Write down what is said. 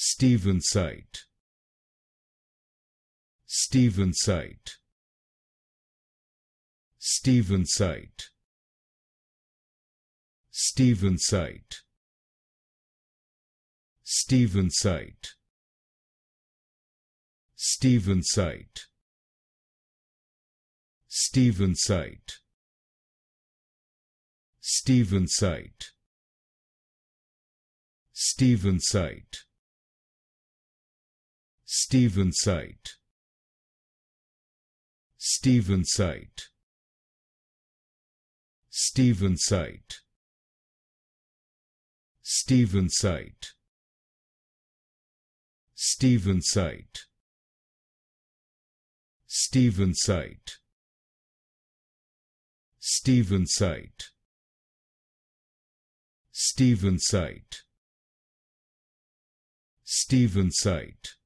Stevensite, Stevensite, Stevensite, Stevensite, Stevensite, Stevensite, Stevensite, Stevensite, Stevensite, Stevensite, Stevensite, Stevensite, Stevensite, Stevensite, Stevensite, Stevensite, Stevensite, Stevensite,